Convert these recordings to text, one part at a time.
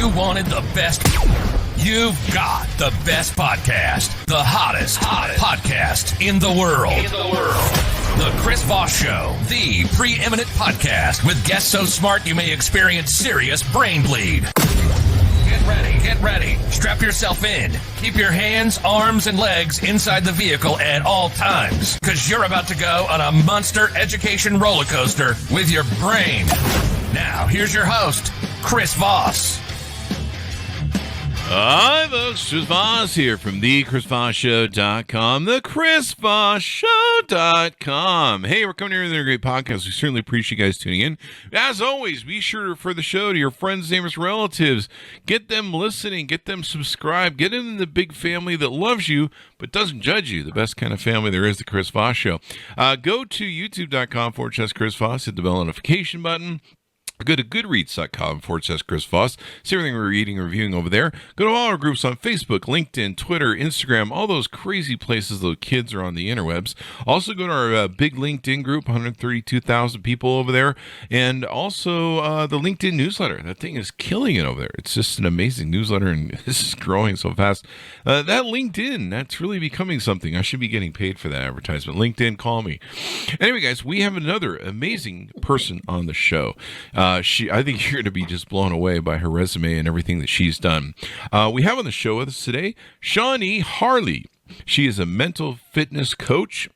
You wanted the best. You've got the best podcast. The hottest podcast in the world. The Chris Voss Show. The preeminent podcast with guests so smart you may experience serious brain bleed. Get ready. Strap yourself in. Keep your hands, arms, and legs inside the vehicle at all times, because you're about to go on a monster education roller coaster with your brain. Now, here's your host, Chris Voss. Hi, folks. Chris Voss here from thechrisvossshow.com, thechrisvossshow.com. Hey, we're coming here with a great podcast. We certainly appreciate you guys tuning in. As always, be sure to refer the show to your friends, neighbors, relatives. Get them listening. Get them subscribed. Get in the big family that loves you but doesn't judge you. The best kind of family there is, the Chris Voss Show. Go to youtube.com/Chris Voss. Hit the bell notification button. Go to goodreads.com/Chris Voss. See everything we're reading and reviewing over there. Go to all our groups on Facebook, LinkedIn, Twitter, Instagram, all those crazy places those kids are on the interwebs. Also go to our big LinkedIn group, 132,000 people over there. And also the LinkedIn newsletter. That thing is killing it over there. It's just an amazing newsletter, and this is growing so fast. That LinkedIn, that's really becoming something. I should be getting paid for that advertisement. LinkedIn, call me. Anyway, guys, we have another amazing person on the show. I think you're going to be just blown away by her resume and everything that she's done. We have on the show with us today, Shawnee Harle. She is a mental fitness coach,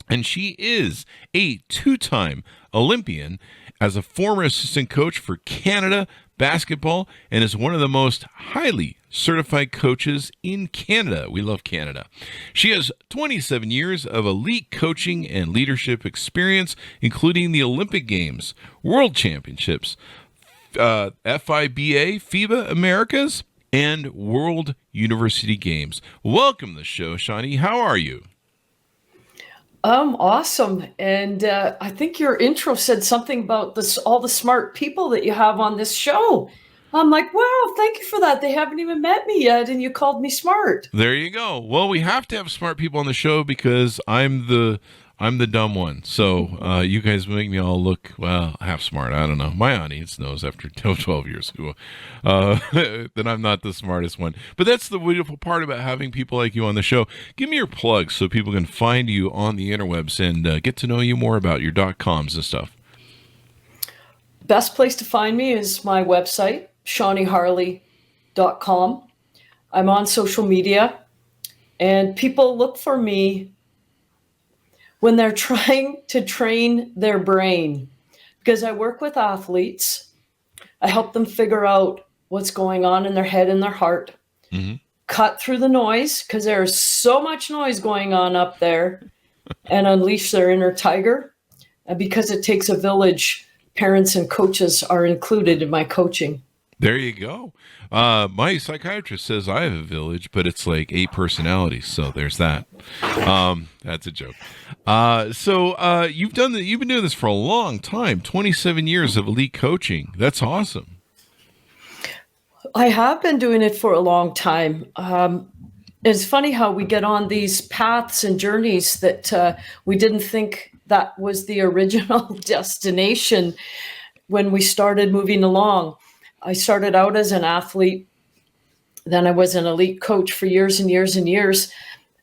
and she is a two-time Olympian as a former assistant coach for Canada basketball, and is one of the most highly certified coaches in Canada. We love Canada. She has 27 years of elite coaching and leadership experience, including the Olympic Games, World Championships, FIBA Americas, and World University Games. Welcome to the show, Shawnee. How are you? Awesome. And I think your intro said something about all the smart people that you have on this show. I'm like, wow, thank you for that. They haven't even met me yet, and you called me smart. There you go. Well, we have to have smart people on the show because I'm the dumb one. So you guys make me all look, well, half smart. I don't know. My audience knows after 12 years ago that I'm not the smartest one. But that's the beautiful part about having people like you on the show. Give me your plugs so people can find you on the interwebs and get to know you more about your .coms and stuff. Best place to find me is my website, ShawneeHarle.com. I'm on social media, and people look for me when they're trying to train their brain, because I work with athletes. I help them figure out what's going on in their head and their heart, cut through the noise, because there's so much noise going on up there, and unleash their inner tiger. And because it takes a village, parents and coaches are included in my coaching. There you go. My psychiatrist says I have a village, but it's like 8 personalities. So there's that. That's a joke. So you've been doing this for a long time, 27 years of elite coaching. That's awesome. I have been doing it for a long time. It's funny how we get on these paths and journeys that we didn't think that was the original destination when we started moving along. I started out as an athlete, then I was an elite coach for years and years and years,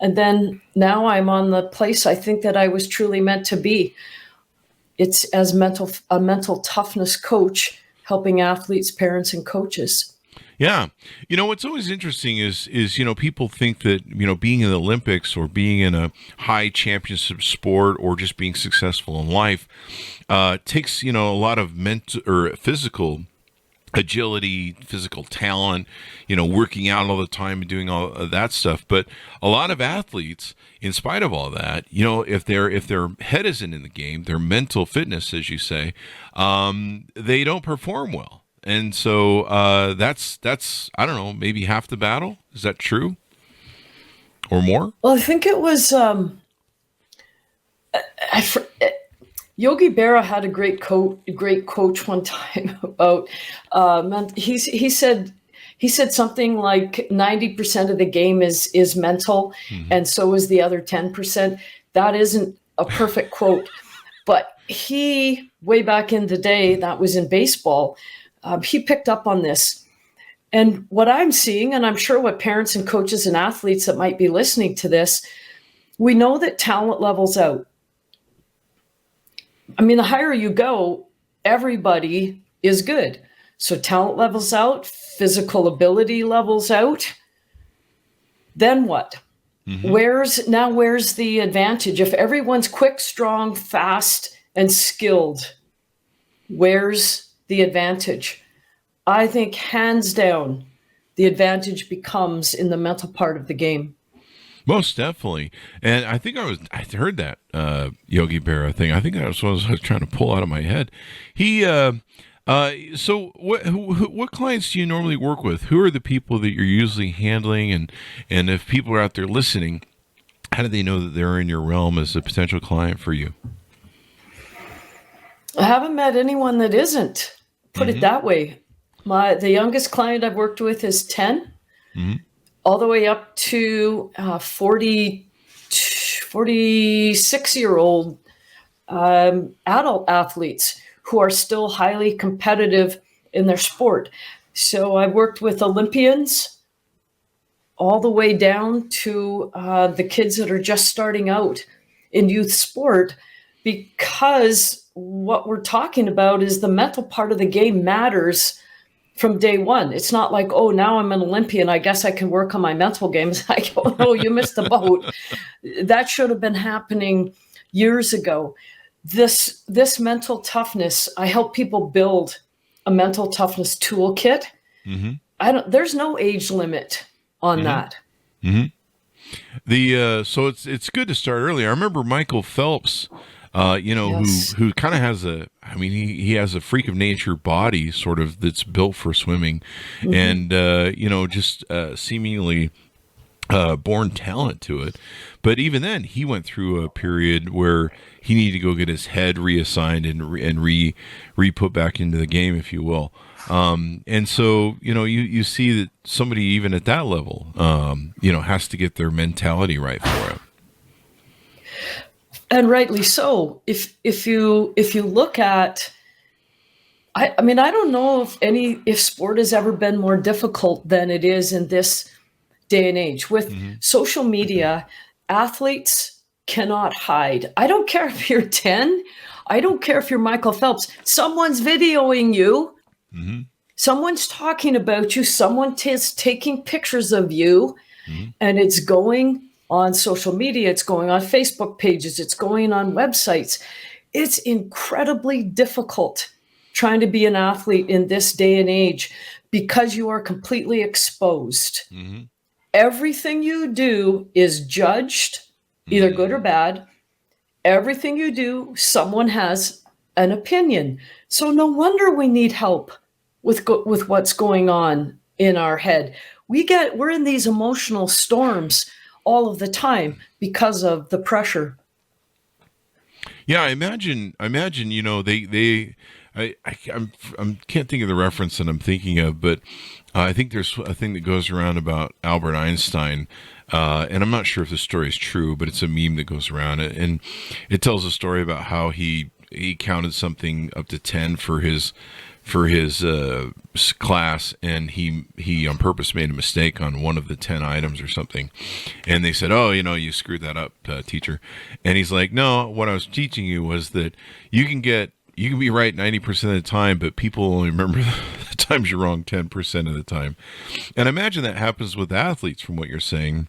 and then now I'm on the place I think that I was truly meant to be. It's as a mental toughness coach, helping athletes, parents, and coaches. Yeah. You know, what's always interesting is people think that, being in the Olympics or being in a high championship sport or just being successful in life takes, a lot of mental or physical agility, physical talent, working out all the time and doing all of that stuff. But a lot of athletes, in spite of all that, if their head isn't in the game, their mental fitness, as you say, they don't perform well. And so that's I don't know, maybe half the battle. Is that true? Or more? Well, I think it was Yogi Berra had a great coach one time about he said something like 90% of the game is mental, and so is the other 10%. That isn't a perfect quote, but he, way back in the day, that was in baseball, he picked up on this. And what I'm seeing, and I'm sure what parents and coaches and athletes that might be listening to this, we know that talent levels out. I mean, the higher you go, everybody is good. So talent levels out, physical ability levels out. Then what? Mm-hmm. Where's the advantage? If everyone's quick, strong, fast, and skilled, where's the advantage? I think hands down, the advantage becomes in the mental part of the game. Most definitely. And I think I heard that Yogi Berra thing. I think that was what I was trying to pull out of my head. So what clients do you normally work with? Who are the people that you're usually handling? And if people are out there listening, how do they know that they're in your realm as a potential client for you? I haven't met anyone that isn't. Put it that way. The youngest client I've worked with is 10, all the way up to 46-year-old adult athletes who are still highly competitive in their sport. So I've worked with Olympians all the way down to the kids that are just starting out in youth sport, because what we're talking about is the mental part of the game matters from day one. It's not like, oh, now I'm an Olympian, I guess I can work on my mental games. I go, no, you missed the boat. That should have been happening years ago. This mental toughness, I help people build a mental toughness toolkit. There's no age limit on that. So it's good to start early. I remember Michael Phelps, yes, who kind of has he has a freak of nature body sort of that's built for swimming, and just seemingly born talent to it. But even then, he went through a period where he needed to go get his head reassigned and re-put back into the game, if you will. And so, you see that somebody even at that level, has to get their mentality right for it. And rightly so. If you look at, I don't know if sport has ever been more difficult than it is in this day and age. With social media, athletes cannot hide. I don't care if you're 10. I don't care if you're Michael Phelps. Someone's videoing you. Someone's talking about you. Someone is taking pictures of you, and it's going on social media. It's going on Facebook pages. It's going on websites. It's incredibly difficult trying to be an athlete in this day and age because you are completely exposed. Everything you do is judged, either good or bad. Everything you do, someone has an opinion. So no wonder we need help with what's going on in our head. We're in these emotional storms all of the time because of the pressure. Yeah, I imagine, I can't think of the reference that I'm thinking of, but I think there's a thing that goes around about Albert Einstein, and I'm not sure if the story is true, but it's a meme that goes around, and it tells a story about how he counted something up to 10 for his class, and he on purpose made a mistake on one of the 10 items or something, and they said, oh, you screwed that up, teacher. And he's like, no, what I was teaching you was that you can be right 90% of the time, but people only remember the times you're wrong 10% of the time. And I imagine that happens with athletes, from what you're saying,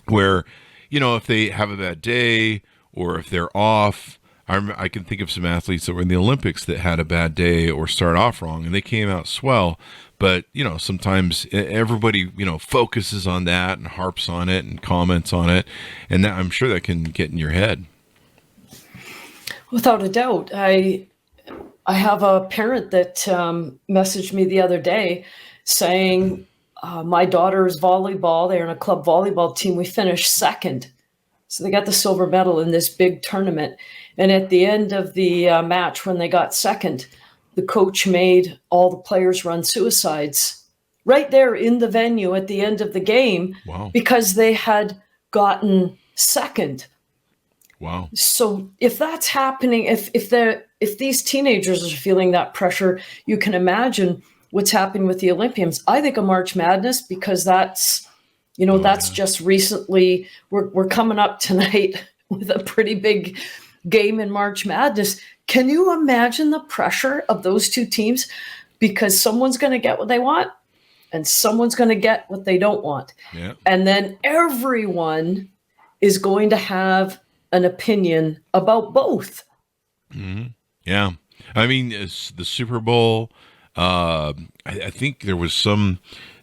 where if they have a bad day or if they're off. I can think of some athletes that were in the Olympics that had a bad day or start off wrong, and they came out swell. But, sometimes everybody, focuses on that and harps on it and comments on it. And that, I'm sure that can get in your head. Without a doubt. I have a parent that messaged me the other day saying, my daughter's volleyball, they're in a club volleyball team, we finished second. So they got the silver medal in this big tournament. And at the end of the match, when they got second, the coach made all the players run suicides right there in the venue at the end of the game. Wow. Because they had gotten second. Wow. So if that's happening, if these teenagers are feeling that pressure, you can imagine what's happening with the Olympians. I think of March Madness because that's just recently, we're coming up tonight with a pretty big game in March Madness. Can you imagine the pressure of those two teams? Because someone's going to get what they want and someone's going to get what they don't want. Yeah. And then everyone is going to have an opinion about both. Mm-hmm. Yeah. I mean, it's the Super Bowl. I think there was some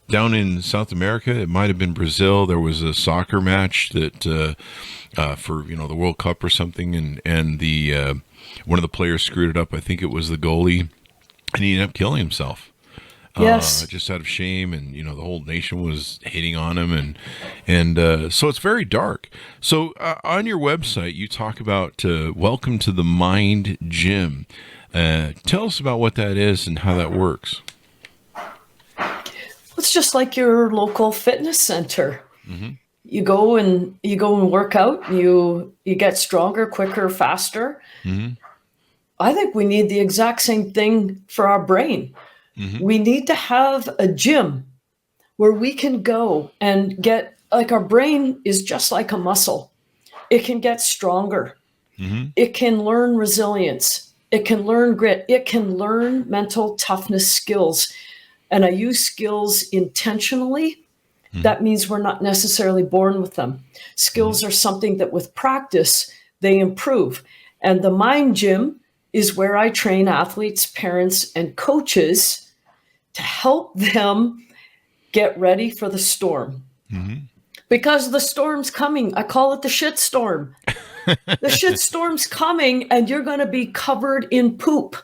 down in South America. It might have been Brazil. There was a soccer match that for the World Cup or something, and the one of the players screwed it up. I think it was the goalie, and he ended up killing himself. Yes. Just out of shame, and the whole nation was hating on him, and so it's very dark. So on your website, you talk about welcome to the Mind Gym. Tell us about what that is and how that works. It's just like your local fitness center. Mm-hmm. You go and work out. You get stronger, quicker, faster. Mm-hmm. I think we need the exact same thing for our brain. Mm-hmm. We need to have a gym where we can go and get, like, our brain is just like a muscle. It can get stronger. Mm-hmm. It can learn resilience. It can learn grit. It can learn mental toughness skills. And I use skills intentionally. Mm-hmm. That means we're not necessarily born with them. Skills are something that with practice, they improve. And the Mind Gym is where I train athletes, parents, and coaches to help them get ready for the storm. Mm-hmm. Because the storm's coming. I call it the shit storm. The shit storm's coming, and you're going to be covered in poop.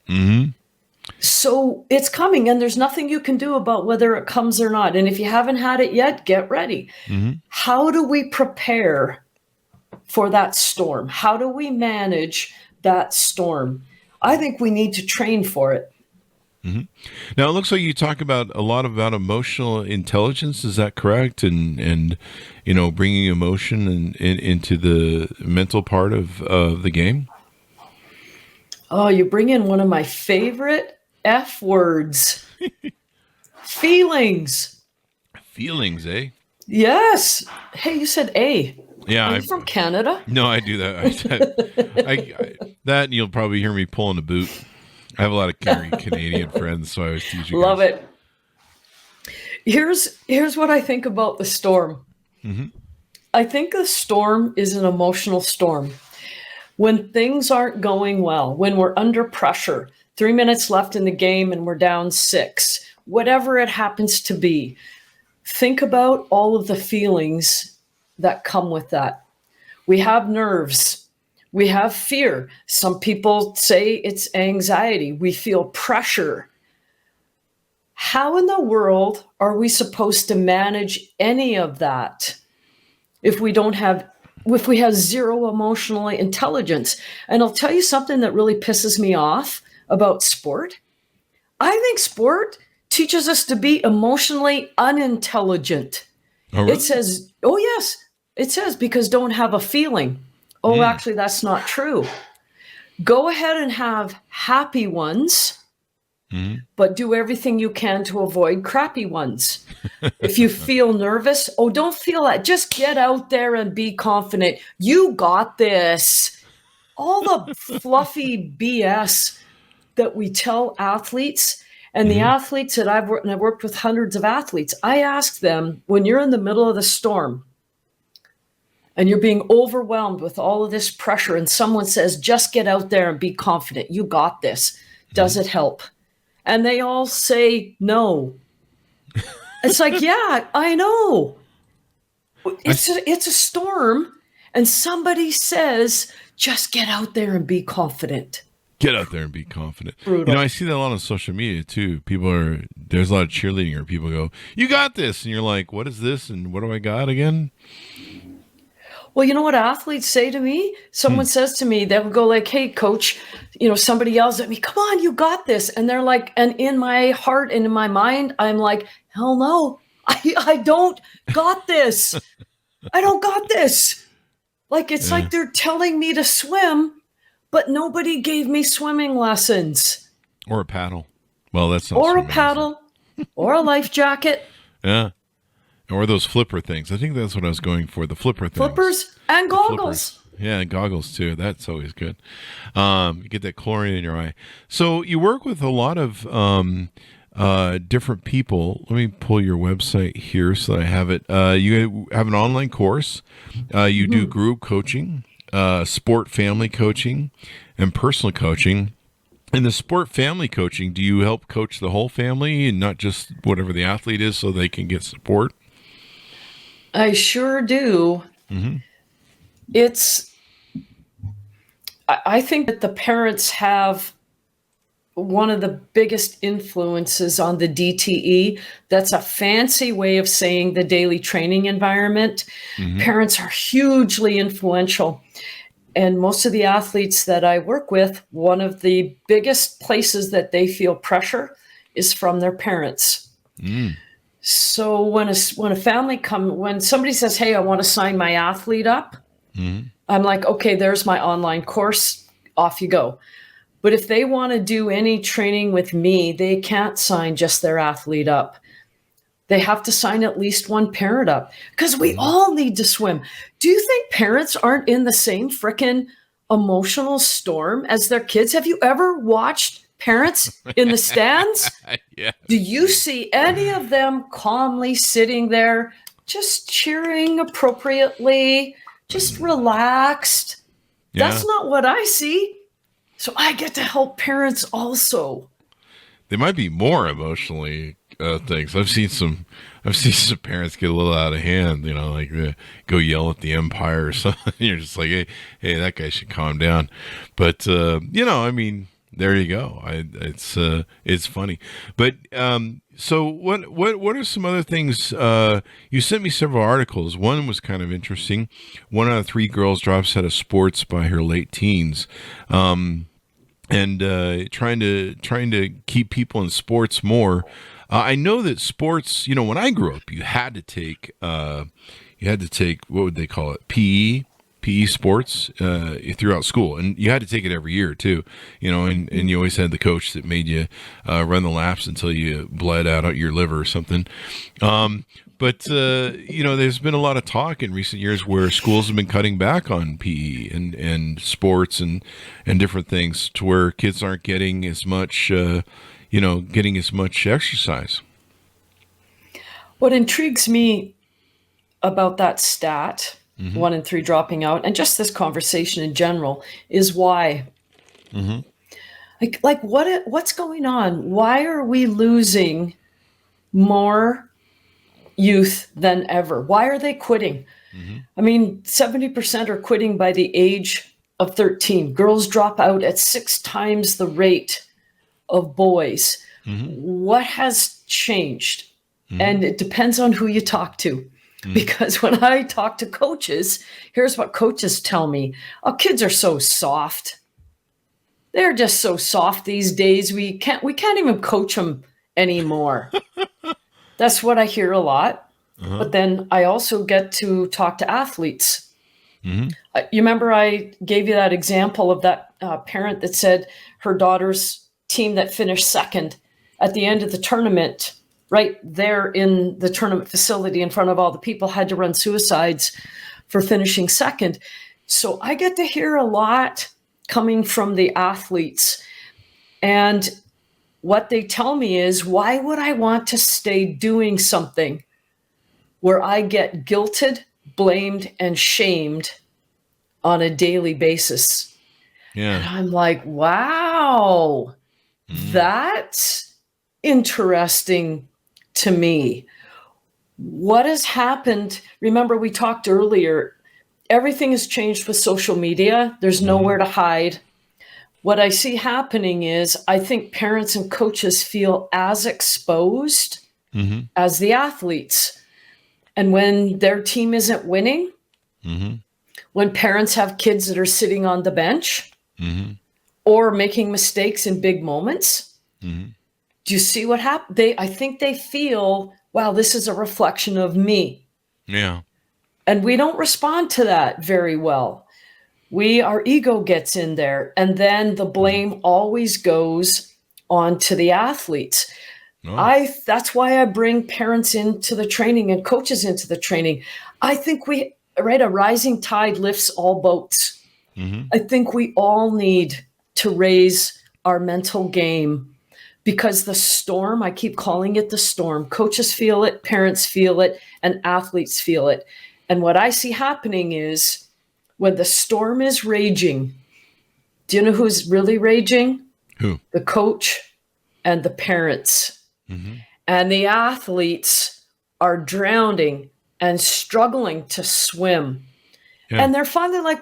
Mm-hmm. So it's coming, and there's nothing you can do about whether it comes or not. And if you haven't had it yet, get ready. Mm-hmm. How do we prepare for that storm? How do we manage that storm? I think we need to train for it. Mm-hmm. Now, it looks like you talk about a lot about emotional intelligence. Is that correct? And bringing emotion into the mental part of the game? Oh, you bring in one of my favorite F words. Feelings. Feelings, eh? Yes. Hey, you said A. Yeah. Are you from Canada? No, I do that. That you'll probably hear me pulling a boot. I have a lot of Canadian friends, so I always teach you guys. Love it. Here's what I think about the storm. Mm-hmm. I think the storm is an emotional storm. When things aren't going well, when we're under pressure, 3 minutes left in the game and we're down 6, whatever it happens to be, think about all of the feelings that come with that. We have nerves. We have fear. Some people say it's anxiety. We feel pressure. How in the world are we supposed to manage any of that if we have zero emotional intelligence? And I'll tell you something that really pisses me off about sport. I think sport teaches us to be emotionally unintelligent. Oh, really? It says, oh yes, it says because don't have a feeling. Oh, actually, that's not true. Go ahead and have happy ones, but do everything you can to avoid crappy ones. If you feel nervous, don't feel that. Just get out there and be confident. You got this. All the fluffy BS that we tell athletes, and the athletes that I've worked with hundreds of athletes, I ask them, when you're in the middle of the storm, and you're being overwhelmed with all of this pressure, and someone says, just get out there and be confident. You got this. Does it help? And they all say no. It's like, yeah, I know. It's a storm, and somebody says, just get out there and be confident. Get out there and be confident. Brutal. I see that a lot on social media too. There's a lot of cheerleading, or people go, you got this. And you're like, what is this? And what do I got again? Well, you know what athletes say to me? Someone says to me, they'll go like, hey, coach, somebody yells at me, come on, you got this. And they're like, and in my heart and in my mind, I'm like, hell no, I don't got this. I don't got this. Like, it's like they're telling me to swim, but nobody gave me swimming lessons. Or a paddle. Well, that's not or so a amazing. paddle or a life jacket. Yeah. Or those flipper things. I think that's what I was going for. The flipper things. Flippers and goggles. Flippers. Yeah, goggles too. That's always good. You get that chlorine in your eye. So you work with a lot of different people. Let me pull your website here so that I have it. You have an online course. You do group coaching, sport family coaching, and personal coaching. In the sport family coaching, do you help coach the whole family and not just whatever the athlete is so they can get support? I sure do. Mm-hmm. I think that the parents have one of the biggest influences on the DTE. That's a fancy way of saying the daily training environment. Mm-hmm. Parents are hugely influential. And most of the athletes that I work with, one of the biggest places that they feel pressure is from their parents. Mm. So when when somebody says, "Hey, I want to sign my athlete up," Mm-hmm. I'm like, "Okay, there's my online course. Off you go." But if they want to do any training with me, they can't sign just their athlete up. They have to sign at least one parent up because we all need to swim. Do you think parents aren't in the same frickin' emotional storm as their kids? Have you ever watched parents in the stands? Yeah. Do you see any of them calmly sitting there, just cheering appropriately, just relaxed? Yeah. That's not what I see. So I get to help parents also. They might be more emotionally things. I've seen some parents get a little out of hand, like go yell at the umpire or something. You're just like, hey, that guy should calm down. But there you go. It's funny. But so what are some other things? You sent me several articles. One was kind of interesting. 1 out of 3 girls drops out of sports by her late teens. And trying to keep people in sports more. I know that sports, when I grew up, you had to take what would they call it? PE sports throughout school, and you had to take it every year too. And you always had the coach that made you run the laps until you bled out your liver or something. But there's been a lot of talk in recent years where schools have been cutting back on PE and sports and different things to where kids aren't getting as much exercise. What intrigues me about that stat, 1 in 3 dropping out, and just this conversation in general, is why. Mm-hmm. Like what's going on? Why are we losing more youth than ever? Why are they quitting? Mm-hmm. I mean, 70% are quitting by the age of 13. Girls drop out at 6 times the rate of boys. Mm-hmm. What has changed? Mm-hmm. And it depends on who you talk to. Mm-hmm. Because when I talk to coaches, here's what coaches tell me. Oh, kids are so soft. They're just so soft these days. We can't even coach them anymore. That's what I hear a lot. Uh-huh. But then I also get to talk to athletes. Mm-hmm. You remember I gave you that example of that parent that said her daughter's team that finished second at the end of the tournament, right there in the tournament facility in front of all the people, had to run suicides for finishing second. So I get to hear a lot coming from the athletes. And what they tell me is, why would I want to stay doing something where I get guilted, blamed, and shamed on a daily basis? Yeah. And I'm like, wow, that's interesting to me. What has happened? Remember, we talked earlier, everything has changed with social media. There's nowhere to hide. What I see happening is I think parents and coaches feel as exposed as the athletes. And when their team isn't winning, when parents have kids that are sitting on the bench or making mistakes in big moments, do you see what happened? I think they feel, wow, this is a reflection of me. Yeah. And we don't respond to that very well. Our ego gets in there, and then the blame always goes onto the athletes. Oh. That's why I bring parents into the training and coaches into the training. I think a rising tide lifts all boats. Mm-hmm. I think we all need to raise our mental game, because the storm, I keep calling it the storm. Coaches feel it, parents feel it, and athletes feel it. And what I see happening is when the storm is raging, do you know who's really raging? Who? The coach and the parents. Mm-hmm. And the athletes are drowning and struggling to swim. Yeah. And they're finally like,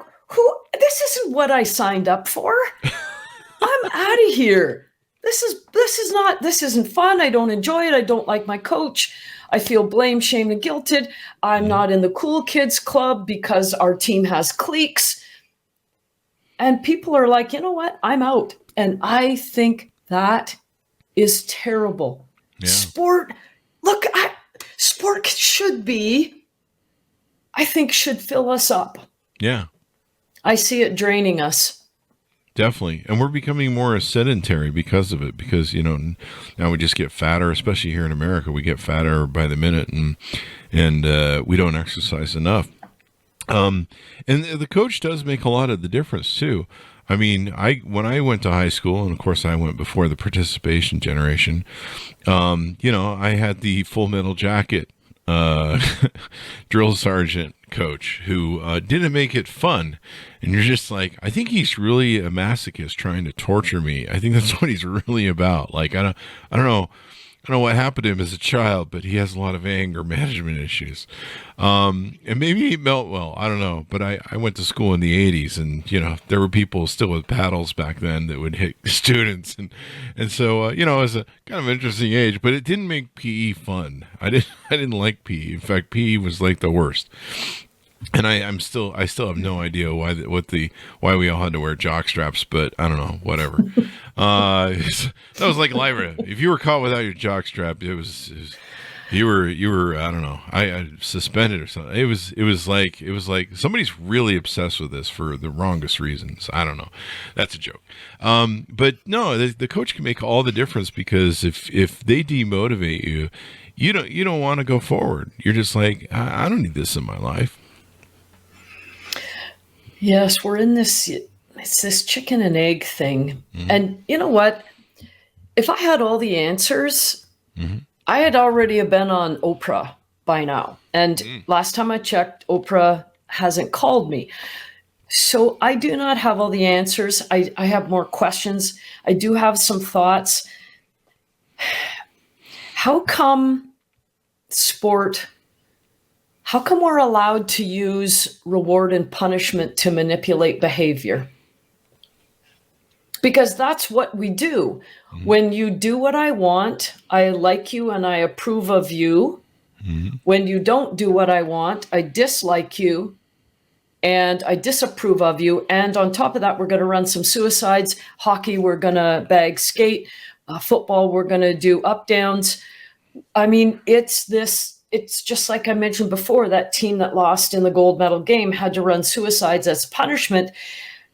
this isn't what I signed up for. I'm out of here. This isn't fun. I don't enjoy it. I don't like my coach. I feel blamed, shamed, and guilted. I'm not in the cool kids club because our team has cliques. And people are like, you know what? I'm out. And I think that is terrible. Yeah. Sport should fill us up. Yeah. I see it draining us. Definitely. And we're becoming more sedentary because of it, because, now we just get fatter, especially here in America. We get fatter by the minute, and we don't exercise enough. And the coach does make a lot of the difference too. I mean, when I went to high school, and of course I went before the participation generation, I had the Full Metal Jacket drill sergeant coach who didn't make it fun. And you're just like, I think he's really a masochist trying to torture me. I think that's what he's really about. Like, I don't know what happened to him as a child, but he has a lot of anger management issues. And maybe he meant well, I don't know. But I went to school in the 80s, and, there were people still with paddles back then that would hit students. And so, it was a kind of interesting age, but it didn't make PE fun. I didn't like PE. In fact, PE was like the worst. And I still have no idea why we all had to wear jock straps, but I don't know, whatever. That was like life. If you were caught without your jock strap, you were I don't know, I suspended or something. It was like somebody's really obsessed with this for the wrongest reasons. I don't know. That's a joke. But no, the coach can make all the difference, because if they demotivate you, you don't want to go forward. You're just like, I don't need this in my life. Yes, we're in this chicken and egg thing. Mm-hmm. And you know what? If I had all the answers, mm-hmm. I had already been on Oprah by now. And last time I checked, Oprah hasn't called me. So I do not have all the answers. I have more questions. I do have some thoughts. How come we're allowed to use reward and punishment to manipulate behavior? Because that's what we do. Mm-hmm. When you do what I want, I like you and I approve of you. Mm-hmm. When you don't do what I want, I dislike you and I disapprove of you. And on top of that, we're going to run some suicides. Hockey, we're going to bag skate. Football, we're going to do up downs. I mean, it's just like I mentioned before, that team that lost in the gold medal game had to run suicides as punishment.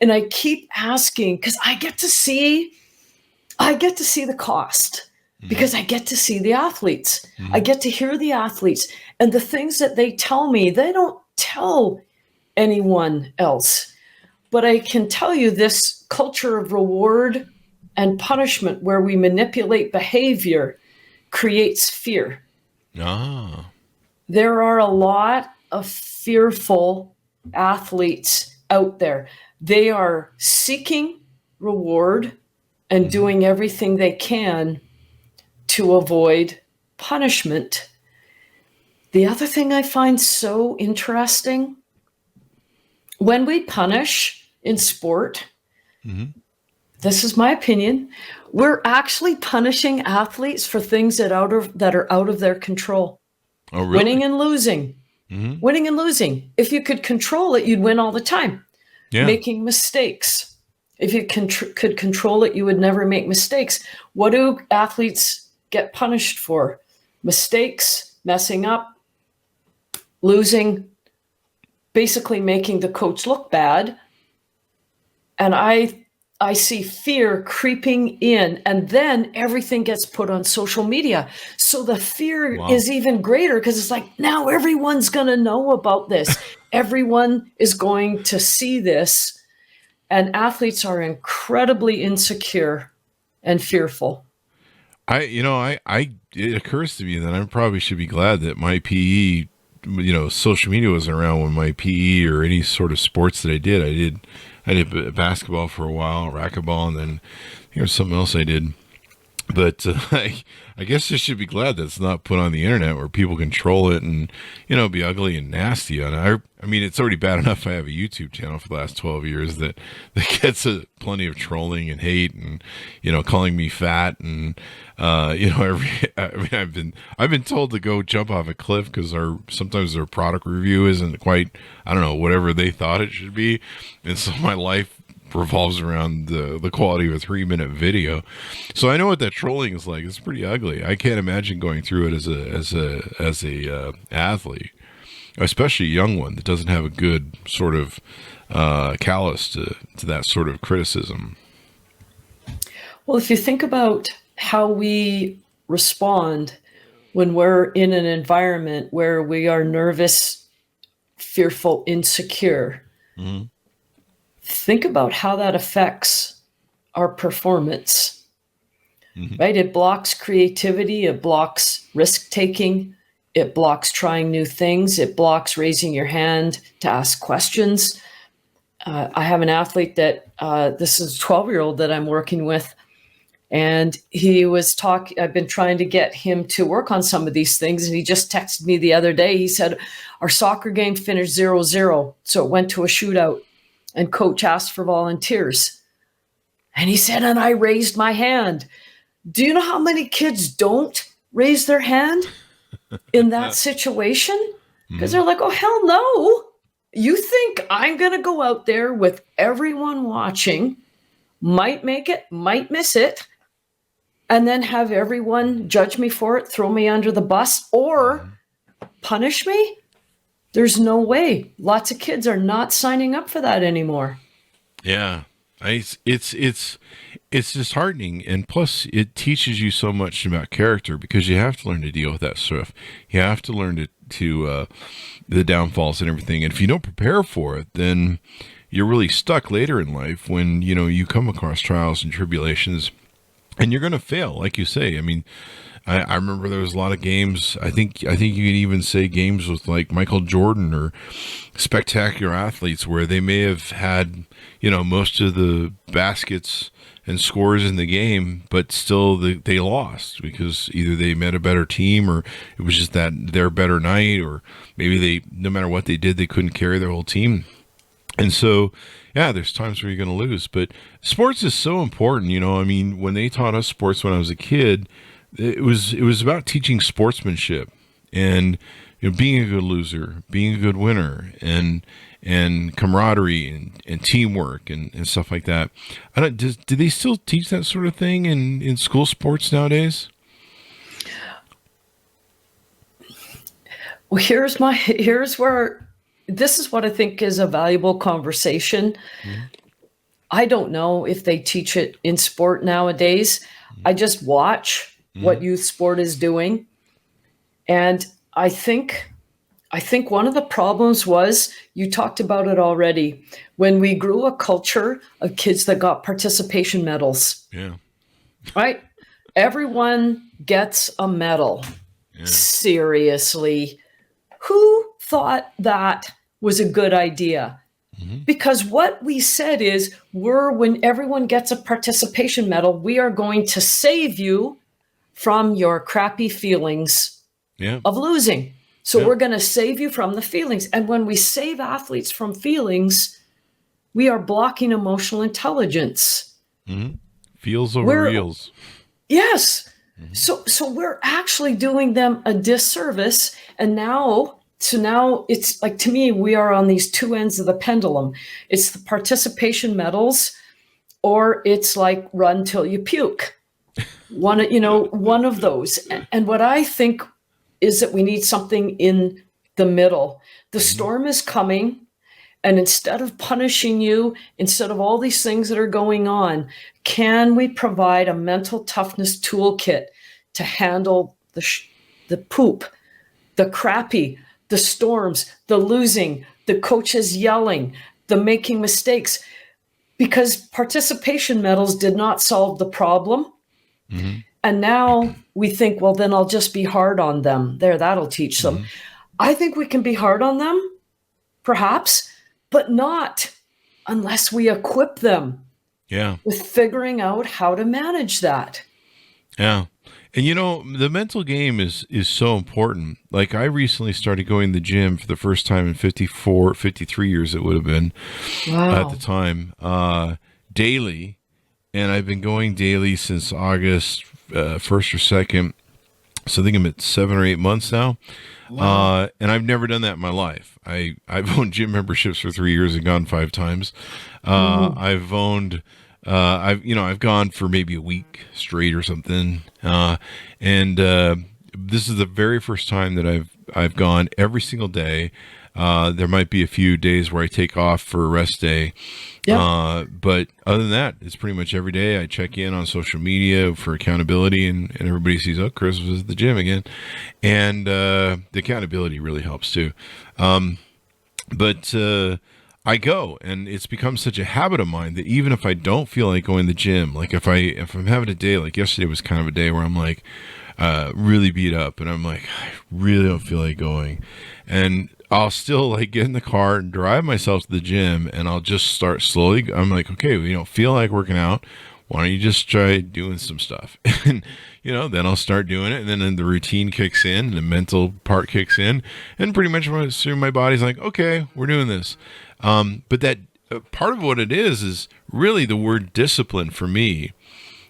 And I keep asking, because I get to see the cost, because I get to see the athletes. Mm-hmm. I get to hear the athletes, and the things that they tell me, they don't tell anyone else. But I can tell you, this culture of reward and punishment where we manipulate behavior creates fear. Oh. There are a lot of fearful athletes out there. They are seeking reward and doing everything they can to avoid punishment. The other thing I find so interesting, when we punish in sport, this is my opinion, we're actually punishing athletes for things that are out of their control. Oh, really? Winning and losing. Mm-hmm. Winning and losing. If you could control it, you'd win all the time. Yeah. Making mistakes. If you could control it, you would never make mistakes. What do athletes get punished for? Mistakes, messing up, losing, basically making the coach look bad. And I I see fear creeping in, and then everything gets put on social media. So the fear is even greater because it's like, now everyone's going to know about this. Everyone is going to see this. And athletes are incredibly insecure and fearful. It occurs to me that I probably should be glad that my PE, social media wasn't around when my PE or any sort of sports that I did basketball for a while, racquetball, and then here's something else I did. But I guess I should be glad that's not put on the internet where people control it and, be ugly and nasty on it. I mean, it's already bad enough I have a YouTube channel for the last 12 years that gets plenty of trolling and hate and, calling me fat and, I've been told to go jump off a cliff because sometimes their product review isn't quite, I don't know, whatever they thought it should be. And so my life revolves around the quality of a 3-minute video. So I know what that trolling is like. It's pretty ugly. I can't imagine going through it as a athlete, especially a young one that doesn't have a good sort of callus to that sort of criticism. Well, if you think about how we respond when we're in an environment where we are nervous, fearful, insecure, mm-hmm. Think about how that affects our performance, mm-hmm. right? It blocks creativity. It blocks risk-taking. It blocks trying new things. It blocks raising your hand to ask questions. I have an athlete that, this is a 12-year-old that I'm working with, and he was I've been trying to get him to work on some of these things, and he just texted me the other day. He said, our soccer game finished 0-0, so it went to a shootout. And coach asked for volunteers. And he said, and I raised my hand. Do you know how many kids don't raise their hand in that situation? Because they're like, oh, hell no. You think I'm going to go out there with everyone watching, might make it, might miss it, and then have everyone judge me for it, throw me under the bus, or punish me? There's no way. Lots of kids are not signing up for that anymore. Yeah. It's disheartening. And plus it teaches you so much about character because you have to learn to deal with that stuff. You have to learn to the downfalls and everything. And if you don't prepare for it, then you're really stuck later in life when, you come across trials and tribulations and you're going to fail. Like you say, I mean, I remember there was a lot of games. I think you could even say games with like Michael Jordan or spectacular athletes where they may have had, most of the baskets and scores in the game, but still they lost because either they met a better team or it was just that their better night, or maybe no matter what they did, they couldn't carry their whole team. And so, yeah, there's times where you're going to lose, but sports is so important. I mean, when they taught us sports when I was a kid, it was about teaching sportsmanship and being a good loser, being a good winner, and camaraderie and teamwork and stuff like that. Do they still teach that sort of thing in school sports nowadays? Well, this is what I think is a valuable conversation. Mm-hmm. I don't know if they teach it in sport nowadays. Mm-hmm. I just watch what youth sport is doing. And I think one of the problems was, you talked about it already, when we grew a culture of kids that got participation medals. Yeah. Right? Everyone gets a medal. Yeah. Seriously. Who thought that was a good idea? Mm-hmm. Because what we said is, when everyone gets a participation medal, we are going to save you from your crappy feelings of losing. So we're going to save you from the feelings. And when we save athletes from feelings, we are blocking emotional intelligence. Mm-hmm. Feels over reals. Yes. Mm-hmm. So we're actually doing them a disservice. And now it's like, to me, we are on these two ends of the pendulum. It's the participation medals, or it's like run till you puke. One of those. And what I think is that we need something in the middle. The storm is coming, And instead of punishing you, instead of all these things that are going on, can we provide a mental toughness toolkit to handle the poop, the crappy, the storms, the losing, the coaches yelling, the making mistakes? Because participation medals did not solve the problem. Mm-hmm. And now we think, well, then I'll just be hard on them. There, that'll teach them. I think we can be hard on them, perhaps, but not unless we equip them with figuring out how to manage that. Yeah. And the mental game is so important. Like, I recently started going to the gym for the first time in 53 years it would have been at the time, daily. And I've been going daily since August 1st or 2nd. So I think I'm at 7 or 8 months now. Wow. And I've never done that in my life. I've owned gym memberships for 3 years and gone 5 times. I've owned... I've gone for maybe a week straight or something. And this is the very first time that I've gone every single day. There might be a few days where I take off for a rest day. Yep. But other than that, it's pretty much every day. I check in on social media for accountability, and everybody sees, oh, Chris was at the gym again. And the accountability really helps too. But I go, and it's become such a habit of mine that even if I don't feel like going to the gym, like if I'm having a day, like yesterday was kind of a day where I'm like really beat up, and I'm like, I really don't feel like going, and I'll still like get in the car and drive myself to the gym, and I'll just start slowly. I'm like, okay, we don't feel like working out. Why don't you just try doing some stuff? And, then I'll start doing it. And then the routine kicks in, and the mental part kicks in. And pretty much soon my body's like, okay, we're doing this. But that part of what it is really the word discipline for me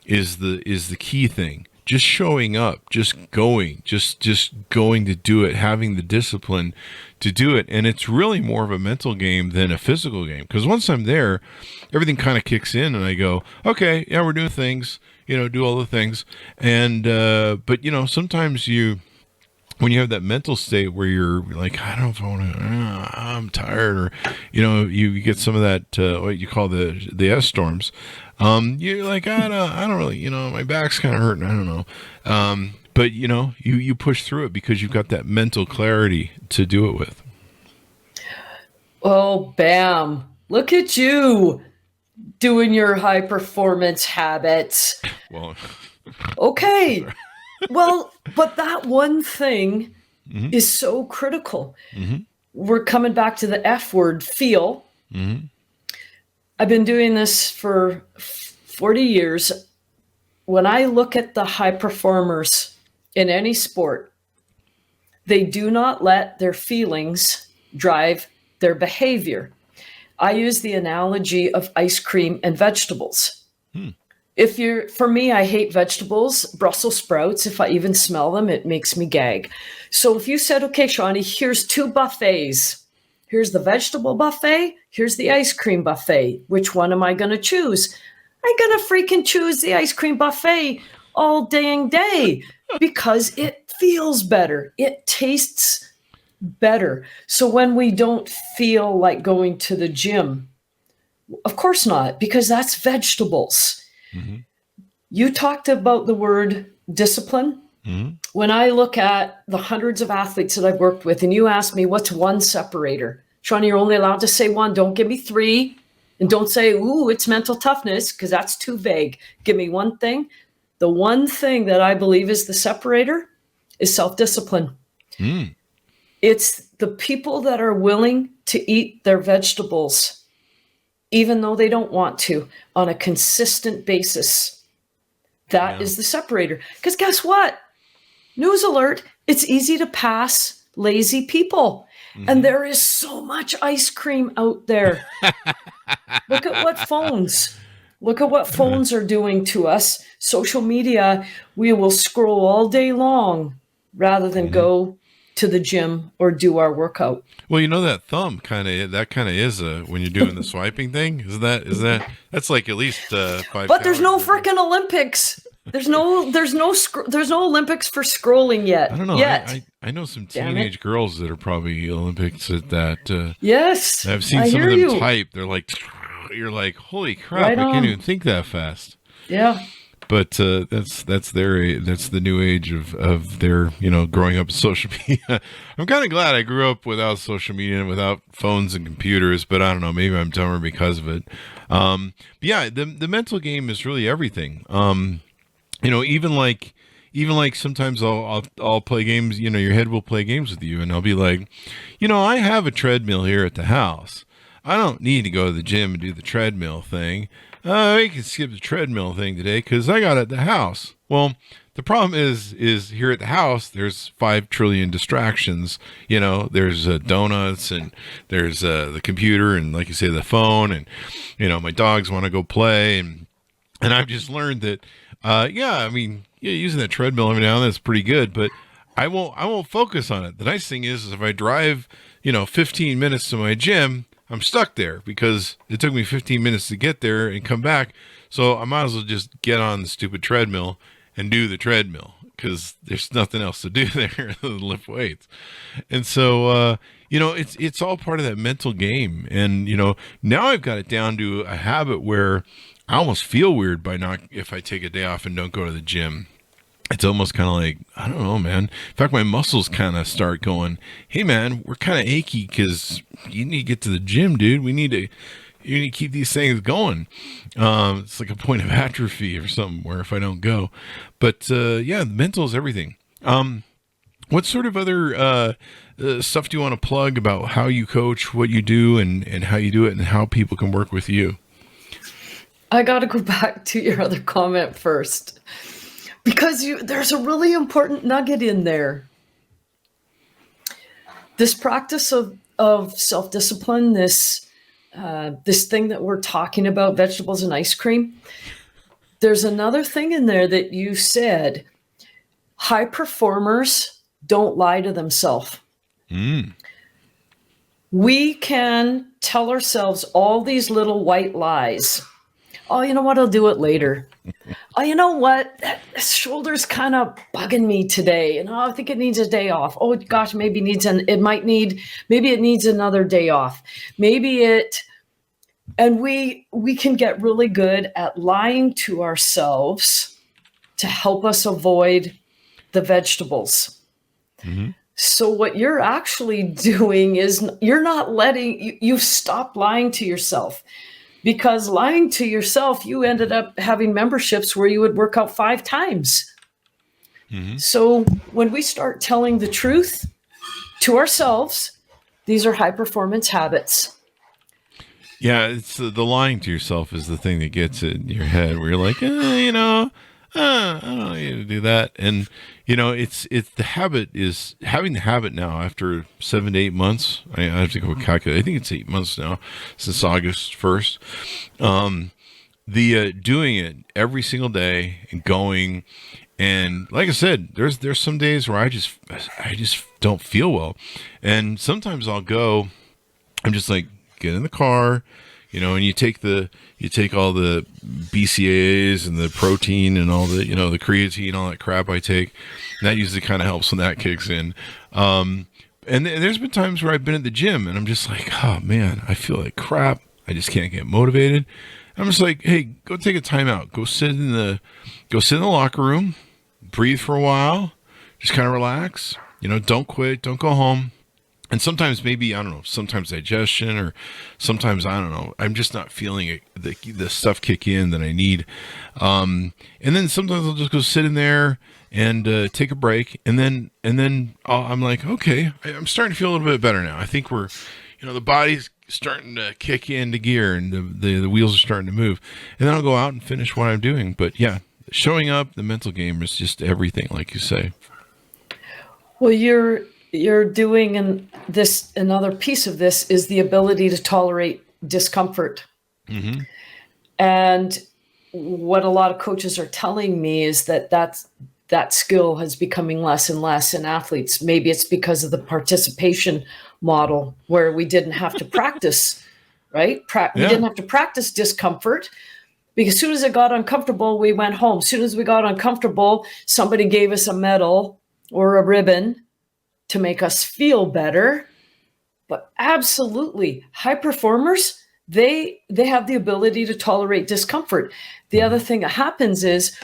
is the key thing. Just showing up, just going to do it, having the discipline to do it. And it's really more of a mental game than a physical game. Because once I'm there, everything kind of kicks in, and I go, okay, yeah, we're doing things, do all the things. And, but sometimes when you have that mental state where you're like, I don't know if I want to, I'm tired, or, you get some of that, what you call the S storms. You're like, I don't really, my back's kind of hurting. I don't know. But you push through it because you've got that mental clarity to do it with. Oh, bam. Look at you doing your high performance habits. Well, okay. Well, but that one thing is so critical. Mm-hmm. We're coming back to the F word, feel. Mm-hmm. I've been doing this for 40 years. When I look at the high performers in any sport, they do not let their feelings drive their behavior. I use the analogy of ice cream and vegetables. For me, I hate vegetables, Brussels sprouts. If I even smell them, it makes me gag. So if you said, okay, Shawnee, here's 2 buffets. Here's the vegetable buffet. Here's the ice cream buffet. Which one am I going to choose? I'm going to freaking choose the ice cream buffet all dang day because it feels better. It tastes better. So when we don't feel like going to the gym, of course not, because that's vegetables. Mm-hmm. You talked about the word discipline. Mm-hmm. When I look at the hundreds of athletes that I've worked with, and you ask me, what's one separator? Shawnee, you're only allowed to say one. Don't give me 3. And don't say, ooh, it's mental toughness, because that's too vague. Give me one thing. The one thing that I believe is the separator is self-discipline. Mm. It's the people that are willing to eat their vegetables, even though they don't want to, on a consistent basis. That is the separator. Because guess what? News alert, it's easy to pass lazy people. Mm-hmm. And there is so much ice cream out there. Look at what phones are doing to us. Social media, we will scroll all day long rather than go to the gym or do our workout. Well, that thumb is when you're doing the swiping thing. That's like at least 5 But there's no freaking Olympics. There's no Olympics for scrolling yet. I don't know. Yet. I know some teenage girls that are probably Olympics at that. Yes. I've seen some of them type. They're like, you're like, holy crap! Right I can't on. even think that fast. Yeah. But that's the new age of their growing up with social media. I'm kind of glad I grew up without social media and without phones and computers. But I don't know, maybe I'm dumber because of it. But yeah, the mental game is really everything. Even like sometimes I'll play games. Your head will play games with you, and I'll be like, I have a treadmill here at the house. I don't need to go to the gym and do the treadmill thing. I can skip the treadmill thing today because I got it at the house. Well, the problem is here at the house, there's 5 trillion distractions. There's donuts, and there's the computer, and like you say, the phone, and my dogs want to go play, and I've just learned that, using that treadmill every now and then is pretty good, but I won't focus on it. The nice thing is if I drive, 15 minutes to my gym, I'm stuck there because it took me 15 minutes to get there and come back. So I might as well just get on the stupid treadmill and do the treadmill because there's nothing else to do there than lift weights. And so, it's all part of that mental game. And, now I've got it down to a habit where I almost feel weird if I take a day off and don't go to the gym. It's almost kind of like, I don't know, man. In fact, my muscles kind of start going, hey, man, we're kind of achy because you need to get to the gym, dude. You need to keep these things going. It's like a point of atrophy or something where if I don't go. But, yeah, mental is everything. What sort of other stuff do you want to plug about how you coach, what you do, and how you do it, and how people can work with you? I got to go back to your other comment first. Because there's a really important nugget in there. This practice of self-discipline, this thing that we're talking about, vegetables and ice cream. There's another thing in there that you said. High performers don't lie to themselves. We can tell ourselves all these little white lies. Oh, you know what? I'll do it later. Oh, you know what? That shoulder's kind of bugging me today. And I think it needs a day off. Oh gosh, maybe it needs another day off. And we can get really good at lying to ourselves to help us avoid the vegetables. Mm-hmm. So what you're actually doing is you've stopped lying to yourself. Because lying to yourself, you ended up having memberships where you would work out 5 times. Mm-hmm. So when we start telling the truth to ourselves, these are high performance habits. Yeah, it's the lying to yourself is the thing that gets it in your head where you're like, I don't need to do that. And, it's the habit is having the habit now after 7 to 8 months. I have to go calculate. I think it's 8 months now since August 1st. Doing it every single day and going. And like I said, there's some days where I just don't feel well. And sometimes I'll go, I'm just like, get in the car, and you take all the BCAAs and the protein and all the, the creatine, all that crap I take. And that usually kind of helps when that kicks in. And there's been times where I've been at the gym and I'm just like, oh man, I feel like crap. I just can't get motivated. I'm just like, hey, go take a timeout. Go sit in the locker room, breathe for a while, just kind of relax. Don't quit, don't go home. And sometimes maybe, I don't know, sometimes digestion or sometimes, I don't know, I'm just not feeling it, the stuff kick in that I need. And then sometimes I'll just go sit in there and take a break. And then I'm like, okay, I'm starting to feel a little bit better now. I think we're, the body's starting to kick into gear and the wheels are starting to move. And then I'll go out and finish what I'm doing. But yeah, showing up, the mental game is just everything, like you say. Well, you're doing another piece of this is the ability to tolerate discomfort. Mm-hmm. And what a lot of coaches are telling me is that skill has becoming less and less in athletes. Maybe it's because of the participation model where we didn't have to practice, right? We didn't have to practice discomfort Because as soon as it got uncomfortable, we went home. As soon as we got uncomfortable, somebody gave us a medal or a ribbon to make us feel better. But absolutely, high performers, they have the ability to tolerate discomfort. The other thing that happens is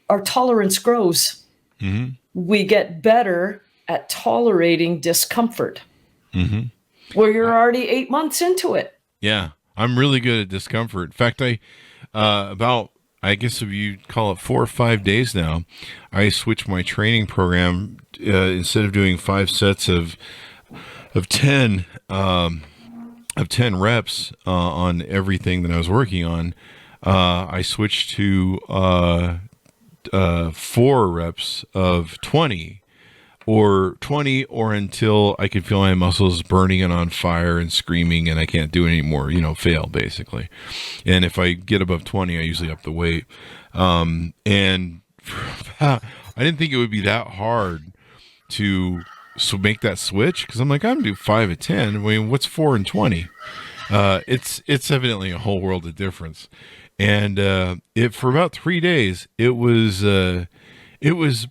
our tolerance grows. Mm-hmm. We get better at tolerating discomfort. Mm-hmm. Where you're already 8 months into it. Yeah, I'm really good at discomfort. In fact, I guess if you call it 4 or 5 days now, I switched my training program. Instead of doing 5 sets of 10 reps on everything that I was working on, I switched to 4 reps of 20 or until I could feel my muscles burning and on fire and screaming and I can't do it anymore, fail basically. And if I get above 20, I usually up the weight. And I didn't think it would be that hard to make that switch, because I'm like, I'm going to do 5 at 10. I mean, what's 4 and 20? It's evidently a whole world of difference. And for about 3 days, it was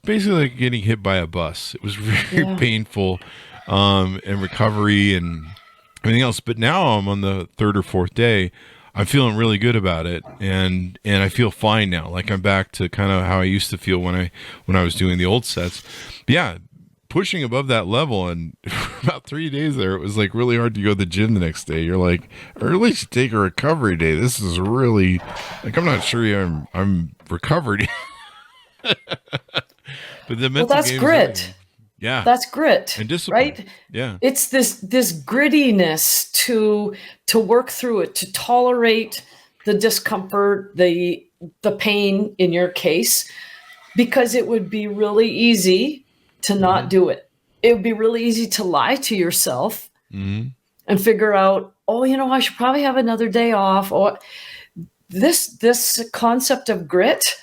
basically like getting hit by a bus. It was very painful, and recovery and everything else. But now I'm on the 3rd or 4th day. I'm feeling really good about it, and I feel fine now. Like I'm back to kind of how I used to feel when I was doing the old sets. But yeah, pushing above that level, and for about 3 days there, it was like really hard to go to the gym the next day. You're like, or at least take a recovery day. This is really like, I'm not sure I'm recovered. But the mental that's grit. Yeah, that's grit and discipline, right? Yeah, it's this grittiness to work through it, to tolerate the discomfort, the pain in your case, because it would be really easy to not do it. It would be really easy to lie to yourself and figure out, I should probably have another day off. Or this concept of grit.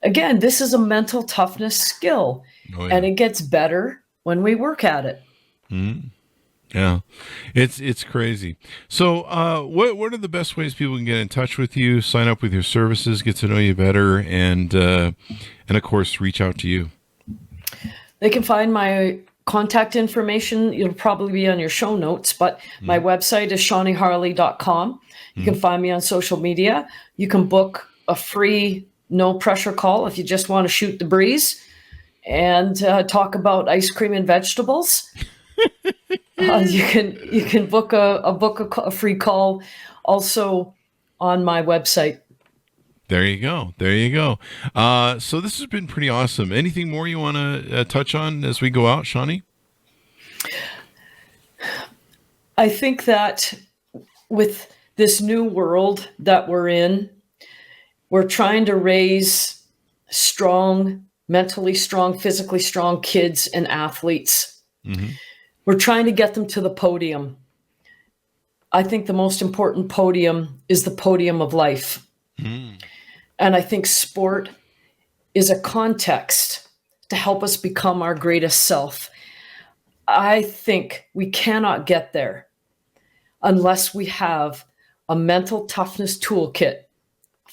Again, this is a mental toughness skill, and it gets better when we work at it. Mm-hmm. Yeah, it's crazy. So what are the best ways people can get in touch with you, sign up with your services, get to know you better, and of course, reach out to you? They can find my contact information. It'll probably be on your show notes, but my website is shawneeharle.com. You can find me on social media. You can book a free no pressure call if you just want to shoot the breeze and talk about ice cream and vegetables. You can book a free call also on my website. There you go. So this has been pretty awesome. Anything more you want to touch on as we go out, Shawnee? I think that with this new world that we're in, we're trying to raise strong, mentally strong, physically strong kids and athletes. Mm-hmm. We're trying to get them to the podium. I think the most important podium is the podium of life. Mm. And I think sport is a context to help us become our greatest self. I think we cannot get there unless we have a mental toughness toolkit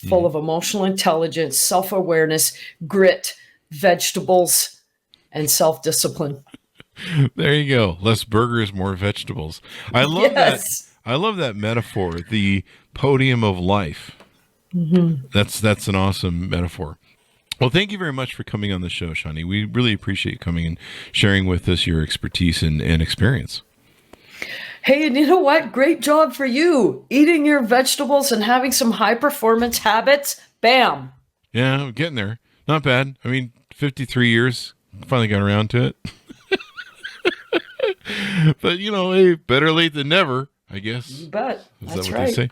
full of emotional intelligence, self-awareness, grit, vegetables, and self-discipline. There you go. Less burgers, more vegetables. I love that. I love that metaphor, the podium of life. Mm-hmm. That's an awesome metaphor. Well, thank you very much for coming on the show, Shawnee. We really appreciate you coming and sharing with us your expertise and experience. Hey, and you know what? Great job for you. Eating your vegetables and having some high performance habits. Bam. Yeah, I'm getting there. Not bad. I mean, 53 years. Finally got around to it. But, hey, better late than never, I guess. You bet. That's what they say?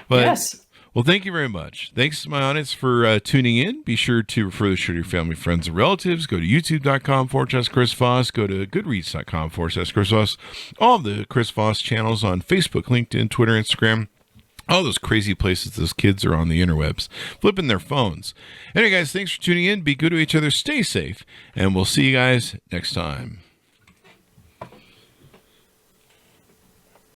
But, yes. Well, thank you very much. Thanks to my audience for tuning in. Be sure to refer the show to your family, friends, and relatives. Go to youtube.com/Chris Voss. Go to goodreads.com/Chris Voss. All of the Chris Voss channels on Facebook, LinkedIn, Twitter, Instagram. All those crazy places those kids are on the interwebs, flipping their phones. Anyway, guys, thanks for tuning in. Be good to each other. Stay safe. And we'll see you guys next time.